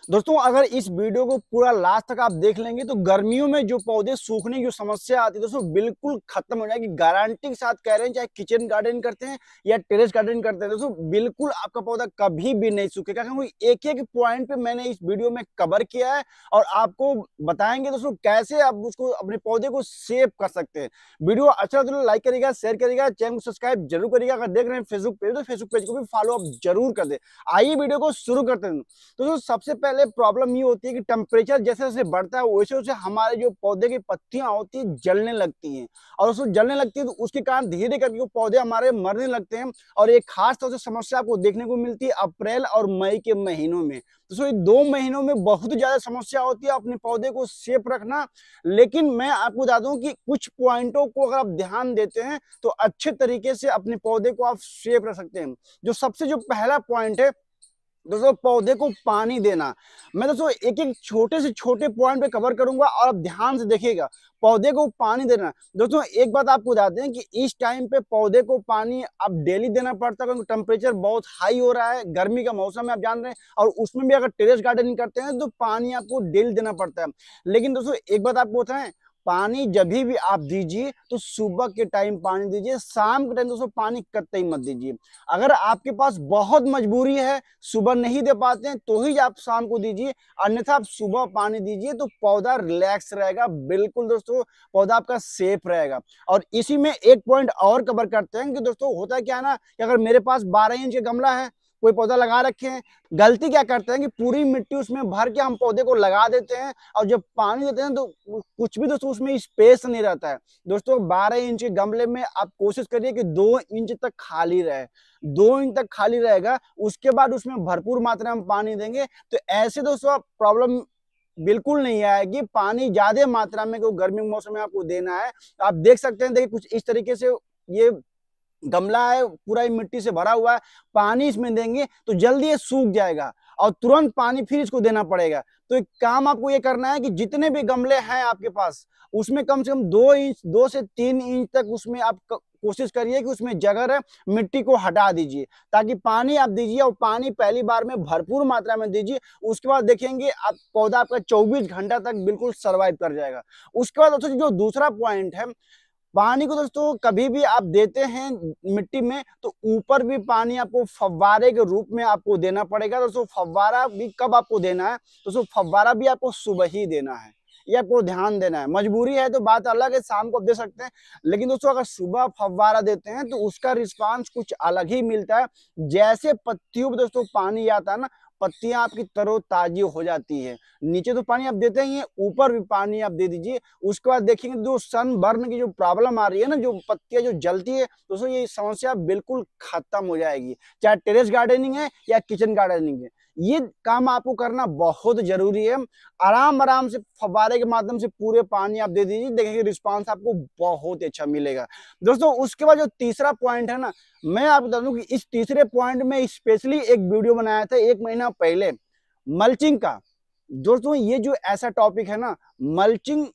दोस्तों अगर इस वीडियो को पूरा लास्ट तक आप देख लेंगे तो गर्मियों में जो पौधे सूखने की जो समस्या आती है दोस्तों बिल्कुल खत्म हो जाएगी। गारंटी के साथ कह रहे हैं, चाहे किचन गार्डन करते हैं या टेरेस गार्डन करते हैं दोस्तों, बिल्कुल आपका पौधा कभी भी नहीं सूखेगा। क्योंकि एक एक पॉइंट पे मैंने इस वीडियो में कवर किया है और आपको बताएंगे दोस्तों कैसे आप उसको अपने पौधे को सेव कर सकते हैं। वीडियो अच्छा तो लाइक करिएगा, शेयर करिएगा, चैनल को सब्सक्राइब जरूर करिएगा। अगर देख रहे हैं फेसबुक पेज तो फेसबुक पेज को भी फॉलो अप जरूर कर दे। आइए वीडियो को शुरू करते हैं। तो सबसे पहले प्रॉब्लम ये होती है कि टेम्परेचर जैसे जैसे बढ़ता है वैसे वैसे हमारे जो पौधे की पत्तियां होती है जलने लगती हैं, और उसको जलने लगती है तो उसके कारण धीरे करके वो पौधे हमारे मरने लगते हैं। और एक खास तौर से समस्या आपको देखने को मिलती है अप्रैल और मई के महीनों में। तो ये 2 महीनों में बहुत ज्यादा समस्या होती है अपने पौधे को सेफ रखना। लेकिन मैं आपको बता दूं कि कुछ पॉइंटों को अगर आप ध्यान देते हैं तो अच्छे तरीके से अपने पौधे को आप सेफ रख सकते हैं। जो पहला पॉइंट है दोस्तों, पौधे को पानी देना। मैं दोस्तों एक एक छोटे से छोटे पॉइंट पे कवर करूंगा और आप ध्यान से देखिएगा। पौधे को पानी देना दोस्तों, एक बात आपको बताते हैं कि इस टाइम पे पौधे को पानी अब डेली देना पड़ता है क्योंकि टेम्परेचर बहुत हाई हो रहा है, गर्मी का मौसम है आप जान रहे हैं। और उसमें भी अगर टेरेस गार्डनिंग करते हैं तो पानी आपको डेली देना पड़ता है। लेकिन दोस्तों एक बात आपको बताएं, पानी जब भी आप दीजिए तो सुबह के टाइम पानी दीजिए, शाम के टाइम दोस्तों पानी कतई मत दीजिए। अगर आपके पास बहुत मजबूरी है, सुबह नहीं दे पाते हैं तो ही आप शाम को दीजिए, अन्यथा आप सुबह पानी दीजिए तो पौधा रिलैक्स रहेगा। बिल्कुल दोस्तों पौधा आपका सेफ रहेगा। और इसी में एक पॉइंट और कवर करते हैं कि दोस्तों होता है क्या ना कि अगर मेरे पास 12 इंच का गमला है, कोई पौधा लगा रखे हैं, गलती क्या करते हैं कि पूरी मिट्टी उसमें भर के हम पौधे को लगा देते हैं और जब पानी देते हैं तो कुछ भी दोस्तों उसमें स्पेस नहीं रहता है। दोस्तों 12 इंच के गमले में आप कोशिश करिए कि 2 इंच तक खाली रहे, 2 इंच तक खाली रहेगा, उसके बाद उसमें भरपूर मात्रा में पानी देंगे तो ऐसे दोस्तों प्रॉब्लम बिल्कुल नहीं आएगी। पानी ज्यादा मात्रा में गर्मी के मौसम में आपको देना है। आप देख सकते हैं, देखिए कुछ इस तरीके से ये गमला है, पूरा मिट्टी से भरा हुआ है, पानी इसमें देंगे तो जल्दी ये सूख जाएगा और तुरंत पानी फिर इसको देना पड़ेगा। तो एक काम आपको ये करना है कि जितने भी गमले हैं आपके पास उसमें कम से कम 2 इंच 2 से 3 इंच तक उसमें आप कोशिश करिए कि उसमें जगह है मिट्टी को हटा दीजिए, ताकि पानी आप दीजिए और पानी पहली बार में भरपूर मात्रा में दीजिए। उसके बाद देखेंगे आप पौधा आपका 24 घंटा तक बिल्कुल सर्वाइव कर जाएगा। उसके बाद दोस्तों जो दूसरा पॉइंट है, पानी को दोस्तों कभी भी आप देते हैं मिट्टी में तो ऊपर भी पानी आपको फव्वारे के रूप में आपको देना पड़ेगा। दोस्तों फव्वारा भी कब आपको देना है, दोस्तों फव्वारा भी आपको सुबह ही देना है, ये आपको ध्यान देना है। मजबूरी है तो बात अलग है, शाम को आप दे सकते हैं, लेकिन दोस्तों अगर सुबह फव्वारा देते हैं तो उसका रिस्पांस कुछ अलग ही मिलता है। जैसे पत्तियों पर दोस्तों पानी आता है ना, पत्तियां आपकी तरोताजी हो जाती है। नीचे तो पानी आप देते ही हैं, ऊपर भी पानी आप दे दीजिए। उसके बाद देखेंगे जो सन बर्न की जो प्रॉब्लम आ रही है ना, जो पत्तियां जो जलती है दोस्तों, ये समस्या बिल्कुल खत्म हो जाएगी। चाहे टेरेस गार्डनिंग है या किचन गार्डनिंग है, ये काम आपको करना बहुत जरूरी है। आराम आराम से फव्वारे के माध्यम से पूरे पानी आप दे दीजिए, देखेंगे रिस्पांस आपको बहुत अच्छा मिलेगा। दोस्तों उसके बाद जो तीसरा पॉइंट है ना, मैं आपको बता दूं कि इस तीसरे पॉइंट में स्पेशली एक वीडियो बनाया था 1 महीना पहले मल्चिंग का। दोस्तों ये जो ऐसा टॉपिक है ना, मल्चिंग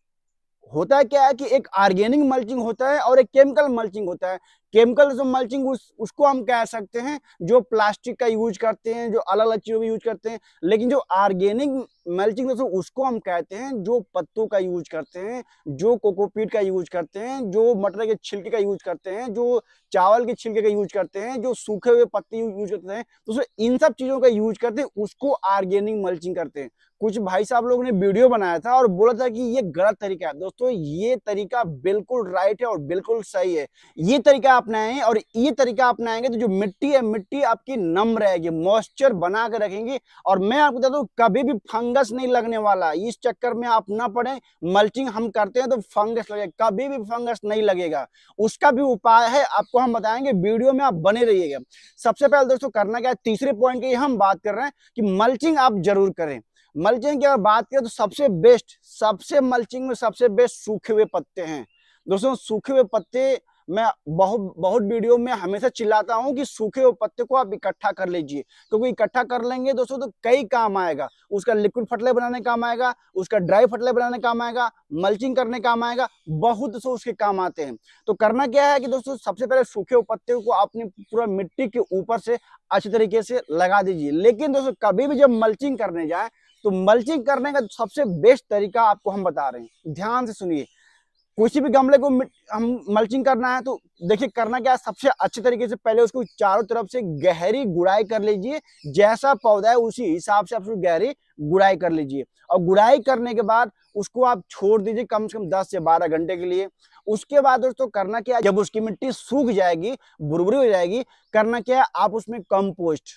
होता है क्या है कि एक ऑर्गेनिक मल्चिंग होता है और एक केमिकल मल्चिंग होता है। केमिकल जो मल्चिंग उसको हम कह सकते हैं जो प्लास्टिक का यूज करते हैं, जो अलग अलग चीजों का यूज करते हैं। लेकिन जो ऑर्गेनिक मल्चिंग दोस्तों उसको हम कहते हैं जो पत्तों का यूज करते हैं, जो कोकोपीट का यूज करते हैं, जो मटर के छिलके का यूज करते हैं, जो चावल के छिलके का यूज करते हैं, जो सूखे हुए पत्ते यूज करते हैं, तो इन सब चीजों का यूज करते हैं, उसको ऑर्गेनिक मल्चिंग करते हैं। कुछ भाई साहब लोगों ने वीडियो बनाया था और बोला था कि ये गलत तरीका है। दोस्तों ये तरीका बिल्कुल राइट है और बिल्कुल सही है। ये तरीका अपनाएं और ये तरीका अपनाएंगे तो जो मिट्टी है, मिट्टी आपकी नम रहेगी, मॉइस्चर बना के रखेंगे। और मैं आपको बता दूं कभी भी फंगस नहीं लगने वाला, इस चक्कर में आप ना पड़े। मल्चिंग हम करते हैं तो फंगस लगेगा, कभी भी फंगस नहीं लगेगा। उसका भी उपाय है, आपको हम बताएंगे, वीडियो में आप बने रहिएगा। सबसे पहले दोस्तों करना क्या है, तीसरे पॉइंट की हम बात कर रहे हैं कि मल्चिंग आप जरूर करें। मल्चिंग की अगर बात करें तो सबसे मल्चिंग में सबसे बेस्ट सूखे हुए पत्ते हैं। दोस्तों सूखे हुए पत्ते मैं बहुत वीडियो में हमेशा चिल्लाता हूं कि सूखे हुए पत्ते को आप इकट्ठा कर लीजिए, क्योंकि इकट्ठा कर लेंगे दोस्तों तो कई काम आएगा। उसका लिक्विड फर्टिलाइजर बनाने काम आएगा, उसका ड्राई फर्टिलाइजर बनाने काम आएगा, मल्चिंग करने काम आएगा, बहुत दोस्तों उसके काम आते हैं। तो करना क्या है कि दोस्तों सबसे पहले सूखे हुए पत्ते को अपनी पूरा मिट्टी के ऊपर से अच्छी तरीके से लगा दीजिए। लेकिन दोस्तों कभी भी जब मल्चिंग करने जाए तो मल्चिंग करने का सबसे बेस्ट तरीका आपको हम बता रहे हैं, ध्यान से सुनिए। किसी भी गमले को हम मल्चिंग करना है तो देखिए करना क्या है, सबसे अच्छे तरीके से पहले उसको चारों तरफ से गहरी गुड़ाई कर लीजिए। जैसा पौधा है उसी हिसाब से आप उसको गहरी गुड़ाई कर लीजिए, और गुड़ाई करने के बाद उसको आप छोड़ दीजिए कम से कम 10 से 12 घंटे के लिए। उसके बाद दोस्तों करना क्या है, जब उसकी मिट्टी सूख जाएगी, भुरभुरी हो जाएगी, करना क्या है, आप उसमें compost,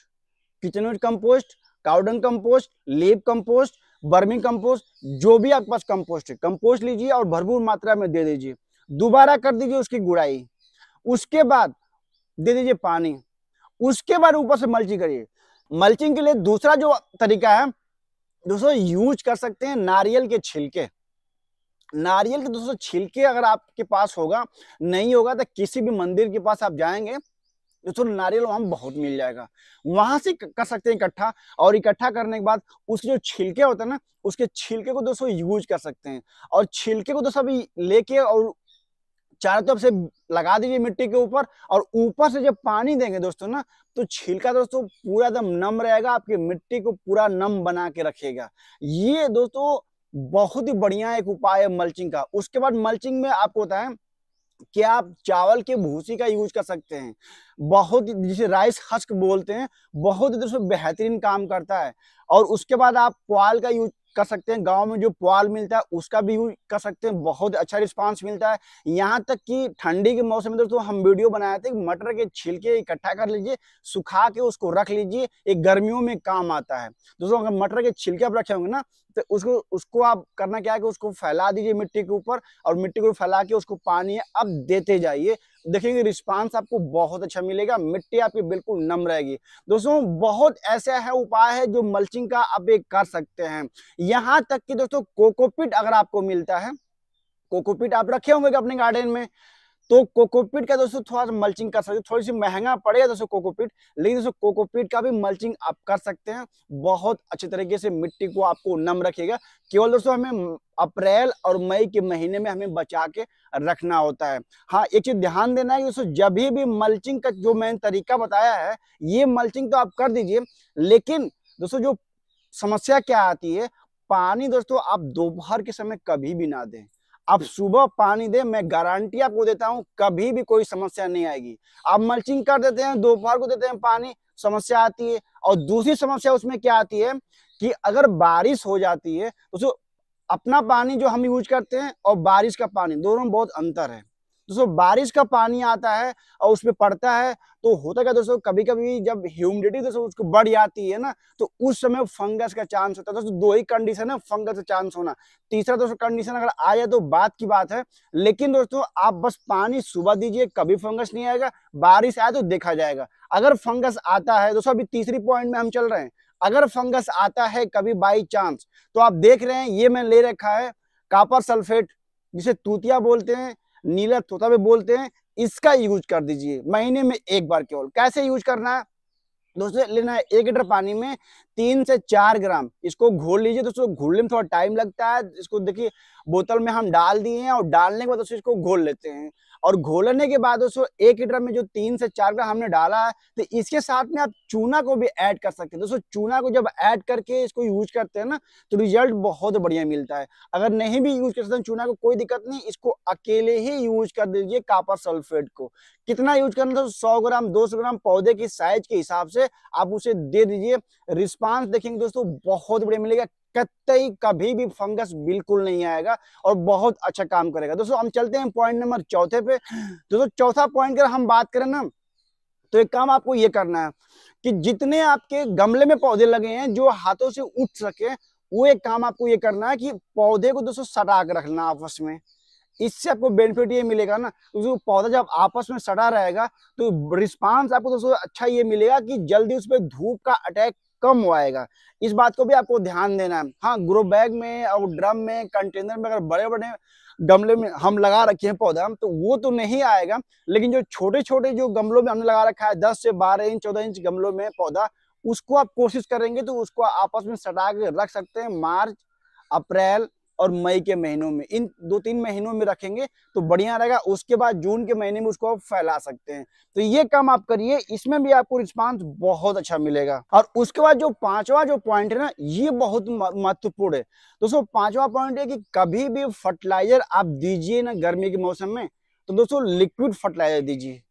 kitchen waste compost, cow dung compost, leaf compost, vermicompost, जो भी आपके पास कंपोस्ट है, कंपोस्ट लीजिए और भरपूर मात्रा में दे दीजिए। दोबारा कर दीजिए उसकी गुड़ाई, उसके बाद दे दीजिए पानी, उसके बाद ऊपर से मल्चिंग करिए। मल्चिंग के लिए दूसरा जो तरीका है दोस्तों, यूज कर सकते हैं नारियल के छिलके। नारियल के दोस्तों छिलके अगर आपके पास होगा, नहीं होगा तो किसी भी मंदिर के पास आप जाएंगे दोस्तों, नारियल वहां बहुत मिल जाएगा, वहां से कर सकते हैं इकट्ठा। और इकट्ठा करने के बाद उसके जो छिलके होते हैं ना, उसके छिलके को दोस्तों यूज कर सकते हैं। और छिलके को दोस्तों अभी लेके और चारों तरफ से लगा दीजिए मिट्टी के ऊपर, और ऊपर से जब पानी देंगे दोस्तों ना, तो छिलका दोस्तों पूरा एकदम नम रहेगा, आपकी मिट्टी को पूरा नम बना के रखेगा। ये दोस्तों बहुत ही बढ़िया एक उपाय है मल्चिंग का। उसके बाद मल्चिंग में आपको होता है कि आप चावल के भूसी का यूज कर सकते हैं, बहुत जिसे राइस हस्क बोलते हैं, बहुत ही दोस्तों बेहतरीन काम करता है। और उसके बाद आप पुआल का यूज कर सकते हैं, गांव में जो पुआल मिलता है उसका भी यूज कर सकते हैं, बहुत अच्छा रिस्पांस मिलता है। यहाँ तक कि ठंडी के मौसम में दोस्तों हम वीडियो बनाए थे, मटर के छिलके इकट्ठा कर लीजिए, सुखा के उसको रख लीजिए, एक गर्मियों में काम आता है दोस्तों। अगर मटर के छिलके आप रखे होंगे ना, तो उसको आप करना क्या है कि उसको फैला दीजिए मिट्टी के ऊपर, और मिट्टी को फैला के उसको पानी अब देते जाइए, देखेंगे रिस्पांस आपको बहुत अच्छा मिलेगा, मिट्टी आपकी बिल्कुल नम रहेगी। दोस्तों बहुत ऐसा है उपाय है जो मल्चिंग का आप एक कर सकते हैं। यहाँ तक कि दोस्तों कोकोपीट अगर आपको मिलता है, कोकोपीट आप रखे होंगे अपने गार्डन में, तो कोकोपीट का दोस्तों थोड़ा सा मल्चिंग कर सकते हैं, थोड़ी सी महंगा पड़ेगा दोस्तों कोकोपीट, लेकिन दोस्तों कोकोपीट का भी मल्चिंग आप कर सकते हैं, बहुत अच्छे तरीके से मिट्टी को आपको नम रखेगा। केवल दोस्तों हमें अप्रैल और मई के महीने में हमें बचा के रखना होता है। हाँ, एक चीज ध्यान देना है दोस्तों, जब भी मल्चिंग का जो मैंने तरीका बताया है, ये मल्चिंग तो आप कर दीजिए, लेकिन दोस्तों जो समस्या क्या आती है, पानी दोस्तों आप दोपहर के समय कभी भी ना दें, आप सुबह पानी दें, मैं गारंटी आपको देता हूं कभी भी कोई समस्या नहीं आएगी। आप मल्चिंग कर देते हैं, दोपहर को देते हैं पानी, समस्या आती है। और दूसरी समस्या उसमें क्या आती है कि अगर बारिश हो जाती है तो अपना पानी जो हम यूज करते हैं और बारिश का पानी, दोनों में बहुत अंतर है दोस्तों। बारिश का पानी आता है और उसमें पड़ता है, तो होता क्या दोस्तों, कभी कभी जब ह्यूमिडिटी दोस्तों उसको बढ़ जाती है ना, तो उस समय फंगस का चांस होता है दोस्तों। दो ही कंडीशन है फंगस का चांस होना, तीसरा दोस्तों कंडीशन अगर आ जाए तो बात की बात है। लेकिन दोस्तों आप बस पानी सुबह दीजिए, कभी फंगस नहीं आएगा, बारिश आए तो देखा जाएगा। अगर फंगस आता है दोस्तों, अभी तीसरी पॉइंट में हम चल रहे हैं, अगर फंगस आता है कभी बाई चांस, तो आप देख रहे हैं ये मैं ले रखा है कॉपर सल्फेट, जिसे तूतिया बोलते हैं, नीला तोता भी बोलते हैं, इसका यूज कर दीजिए महीने में एक बार केवल। कैसे यूज करना है दोस्तों, लेना है 1 लीटर पानी में 3 से 4 ग्राम, इसको घोल लीजिए दोस्तों। घोलने में थोड़ा टाइम लगता है, इसको देखिए बोतल में हम डाल दिए हैं, और डालने के बाद दोस्तों इसको घोल लेते हैं। और घोलने के बाद दोस्तों 1 लीटर में जो 3 से 4 ग्राम हमने डाला है, तो इसके साथ में आप चूना को भी ऐड कर सकते हैं दोस्तों। चूना को जब ऐड करके इसको यूज करते हैं ना, तो रिजल्ट बहुत बढ़िया मिलता है। अगर नहीं भी यूज कर सकते हैं चूना को, कोई दिक्कत नहीं, इसको अकेले ही यूज कर दीजिए कॉपर सल्फेट को। कितना यूज करना था, 100 ग्राम 200 ग्राम पौधे की साइज के हिसाब से आप उसे दे दीजिए। रिस्पांस देखेंगे दोस्तों बहुत बढ़िया मिलेगा, कतई कभी भी फंगस बिल्कुल नहीं आएगा, और बहुत अच्छा काम करेगा। दोस्तों हम चलते हैं पॉइंट नंबर चौथे पे। दोस्तों चौथा पॉइंट अगर हम बात करें ना, तो एक काम आपको ये करना है कि जितने आपके गमले में पौधे लगे हैं जो हाथों से उठ सके, वो एक काम आपको ये करना है कि पौधे को दोस्तों सटा के रखना आपस में। इससे आपको बेनिफिट ये मिलेगा ना, तो पौधा जब आपस में सड़ा रहेगा तो रिस्पांस आपको दोस्तों अच्छा ये मिलेगा कि जल्दी उस पर धूप का अटैक कम आएगा। इस बात को भी आपको ध्यान देना है। हाँ, ग्रो बैग में और ड्रम में, कंटेनर में, अगर बड़े बड़े गमले में हम लगा रखे हैं पौधा, तो वो तो नहीं आएगा, लेकिन जो छोटे छोटे जो गमलों में हमने लगा रखा है 10 से 12 इंच 14 इंच गमलों में पौधा, उसको आप कोशिश करेंगे तो उसको आपस में सटा के रख सकते हैं। मार्च, अप्रैल और मई के महीनों में, इन 2-3 महीनों में रखेंगे तो बढ़िया रहेगा। उसके बाद जून के महीने में उसको आप फैला सकते हैं। तो ये काम आप करिए, इसमें भी आपको रिस्पांस बहुत अच्छा मिलेगा। और उसके बाद जो 5वां जो पॉइंट है ना, ये बहुत महत्वपूर्ण है दोस्तों। 5वां पॉइंट है कि कभी भी फर्टिलाइजर आप दीजिए ना गर्मी के मौसम में, तो दोस्तों लिक्विड फर्टिलाइजर दीजिए।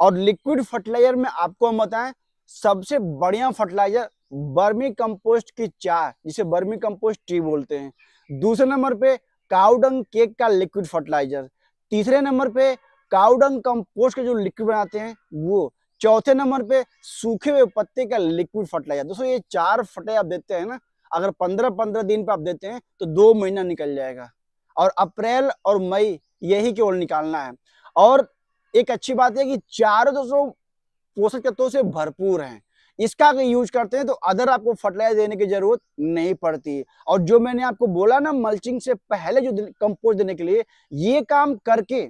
और लिक्विड फर्टिलाइजर में आपको हम बताएं, सबसे बढ़िया फर्टिलाइजर वर्मी कंपोस्ट की चाय, जिसे वर्मी कंपोस्ट टी बोलते हैं। दूसरे नंबर पे काउडंग केक का लिक्विड फर्टिलाइजर। तीसरे नंबर पे काउडंग कंपोस्ट के जो लिक्विड बनाते हैं वो। चौथे नंबर पे सूखे हुए पत्ते का लिक्विड फर्टिलाइजर। दोस्तों ये 4 फर्टिलाइजर आप देते हैं ना, अगर 15-15 दिन पे आप देते हैं तो 2 महीना निकल जाएगा। और अप्रैल और मई यही केवल निकालना है। और एक अच्छी बात है कि चारों दोस्तों पोषक तत्वों से भरपूर हैं। इसका अगर यूज करते हैं तो अदर आपको फर्टिलाइजर देने की जरूरत नहीं पड़ती। और जो मैंने आपको बोला ना मल्चिंग से पहले जो कंपोस्ट देने के लिए, ये काम करके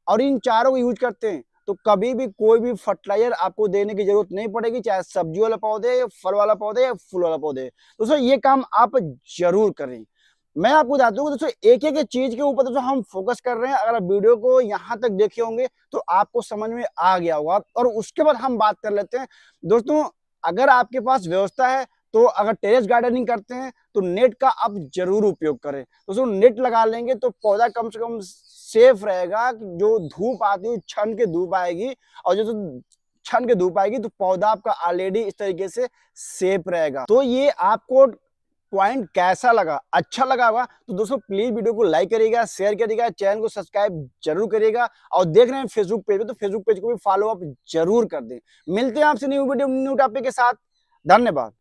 और इन चारों को यूज करते हैं तो कभी भी कोई भी फर्टिलाइजर आपको देने की जरूरत नहीं पड़ेगी, चाहे सब्जी वाला पौधे, फल वाला पौधे या फूल वाला पौधे। दोस्तों ये काम आप जरूर करें। मैं आपको बताता हूँ दोस्तों, एक एक चीज के ऊपर दोस्तों हम फोकस कर रहे हैं। अगर आप वीडियो को यहाँ तक देखे होंगे तो आपको समझ में आ गया होगा। और उसके बाद हम बात कर लेते हैं दोस्तों, अगर आपके पास व्यवस्था है तो अगर टेरेस गार्डनिंग करते हैं तो नेट का आप जरूर उपयोग करें। दोस्तों नेट लगा लेंगे तो पौधा कम से कम सेफ रहेगा। जो धूप आती है छन के धूप आएगी, और जो छन के धूप आएगी तो पौधा आपका ऑलरेडी इस तरीके से सेफ रहेगा। तो ये आपको पॉइंट कैसा लगा, अच्छा लगा होगा तो दोस्तों प्लीज वीडियो को लाइक करिएगा, शेयर करिएगा, चैनल को सब्सक्राइब जरूर करिएगा। और देख रहे हैं फेसबुक पेज पे तो फेसबुक पेज को भी फॉलो अप जरूर कर दें। मिलते हैं आपसे न्यू वीडियो न्यू टॉपिक के साथ। धन्यवाद।